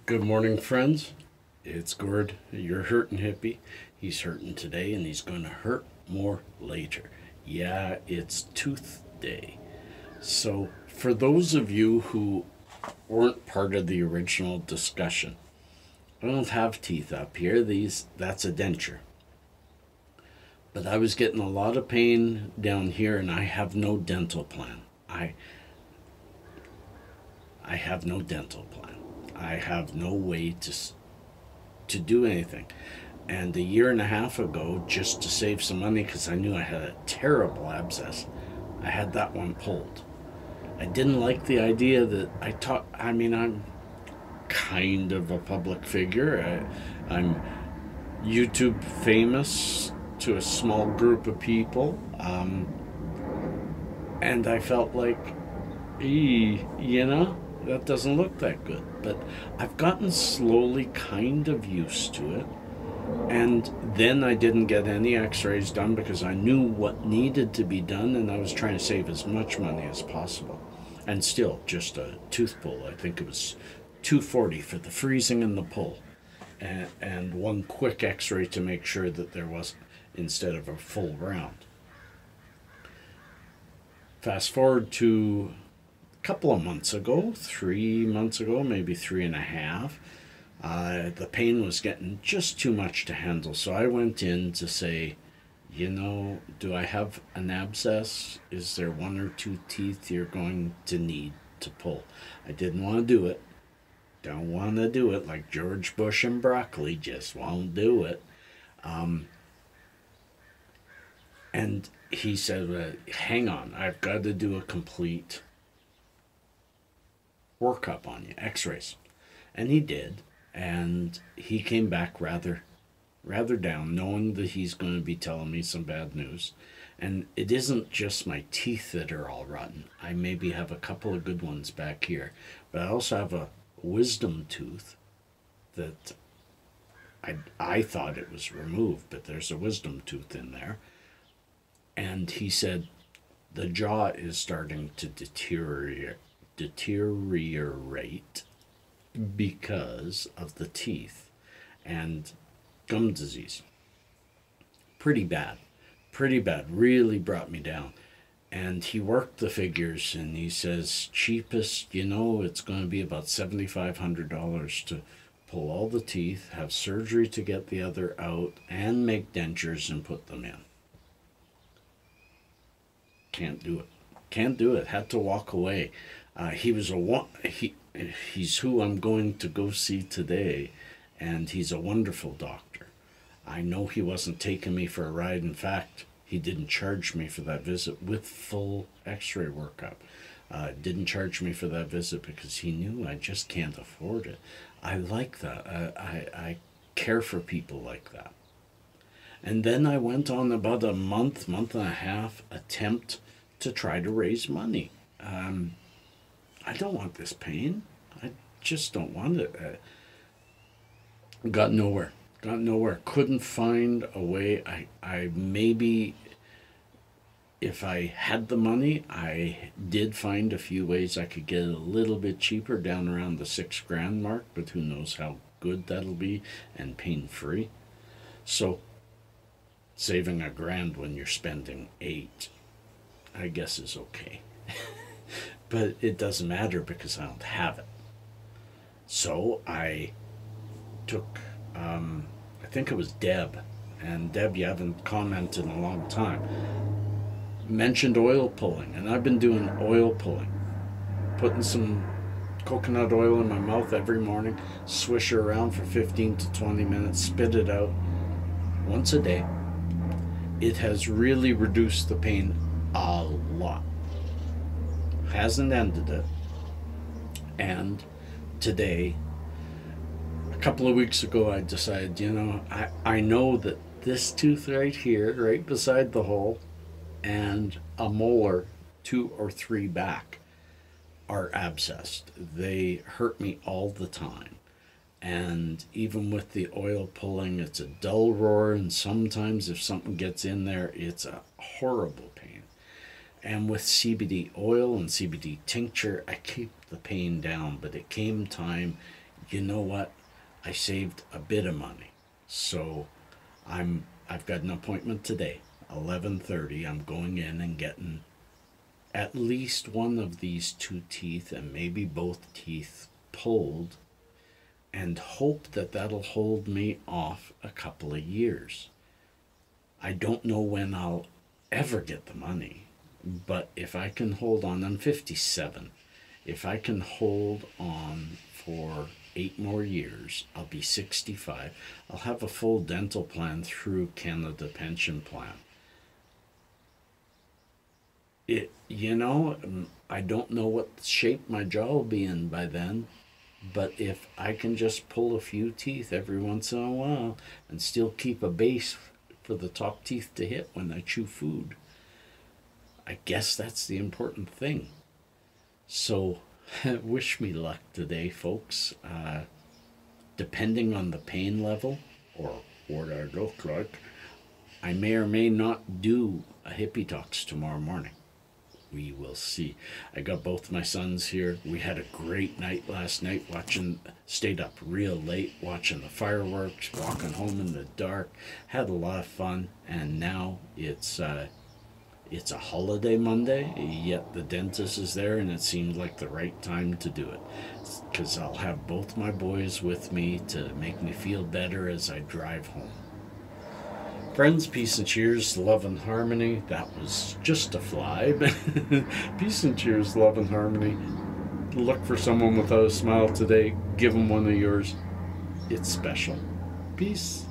Good morning, friends. It's Gord, your hurting hippie. He's hurting today and he's going to hurt more later. Yeah, it's tooth day. So, for those of you who weren't part of the original discussion, I don't have teeth up here. That's a denture. But I was getting a lot of pain down here and I have no dental plan. I have no dental plan. I have no way to do anything. And a year and a half ago, just to save some money, because I knew I had a terrible abscess, I had that one pulled. I didn't like the idea that I'm kind of a public figure. I'm YouTube famous to a small group of people. And I felt like, that doesn't look that good. But I've gotten slowly kind of used to it. And then I didn't get any x-rays done because I knew what needed to be done and I was trying to save as much money as possible. And still, just a tooth pull. I think it was $240 for the freezing and the pull. And one quick x-ray to make sure that there wasn't, instead of a full round. Fast forward to couple of months ago, 3 months ago, maybe 3.5, the pain was getting just too much to handle. So I went in to say, do I have an abscess? Is there one or two teeth you're going to need to pull? I didn't want to do it. Don't want to do it like George Bush and broccoli, just won't do it. And he said, hang on, I've got to do a complete workup on you, x-rays. And he did, and he came back rather down, knowing that he's going to be telling me some bad news. And it isn't just my teeth that are all rotten. I maybe have a couple of good ones back here, but I also have a wisdom tooth that I thought it was removed, but there's a wisdom tooth in there. And he said the jaw is starting to deteriorate because of the teeth and gum disease. Pretty bad, really brought me down. And he worked the figures and he says, cheapest, it's going to be about $7,500 to pull all the teeth, have surgery to get the other out, and make dentures and put them in. Can't do it. Had to walk away. He's who I'm going to go see today, and he's a wonderful doctor. I know he wasn't taking me for a ride. In fact, he didn't charge me for that visit with full x-ray workup. Didn't charge me for that visit because he knew I just can't afford it. I like that. I care for people like that. And then I went on about a month and a half attempt to try to raise money. I don't want this pain. I just don't want it. Got nowhere. Couldn't find a way. I maybe, if I had the money, I did find a few ways I could get it a little bit cheaper, down around the $6,000 mark, but who knows how good that'll be and pain-free. So, saving $1,000 when you're spending $8,000, I guess is okay. But it doesn't matter because I don't have it. So I took, I think it was Deb, and Deb, you haven't commented in a long time, mentioned oil pulling, and I've been doing oil pulling, putting some coconut oil in my mouth every morning, swish her around for 15 to 20 minutes, spit it out once a day. It has really reduced the pain a lot. Hasn't ended it. And today, a couple of weeks ago, I decided, I know that this tooth right here, right beside the hole, and a molar 2 or 3 back are abscessed. They hurt me all the time. And even with the oil pulling, it's a dull roar, and sometimes if something gets in there, it's a horrible pain. And with CBD oil and CBD tincture, I keep the pain down, but it came time you know what? I saved a bit of money. So I've got an appointment today, 11:30. I'm going in and getting at least one of these two teeth and maybe both teeth pulled, and hope that that'll hold me off a couple of years. I don't know when I'll ever get the money, but if I can hold on, I'm 57. If I can hold on for 8 more years, I'll be 65. I'll have a full dental plan through Canada Pension Plan. I don't know what shape my jaw will be in by then, but if I can just pull a few teeth every once in a while and still keep a base for the top teeth to hit when I chew food, I guess that's the important thing. So wish me luck today, folks. Depending on the pain level or what I look like, I may or may not do a Hippie Talks tomorrow morning. We will see. I got both my sons here. We had a great night last night stayed up real late watching the fireworks, walking home in the dark. Had a lot of fun, and now it's a holiday Monday, yet the dentist is there, and it seemed like the right time to do it. Because I'll have both my boys with me to make me feel better as I drive home. Friends, peace and cheers, love and harmony. That was just a fly. Peace and cheers, love and harmony. Look for someone without a smile today. Give them one of yours. It's special. Peace.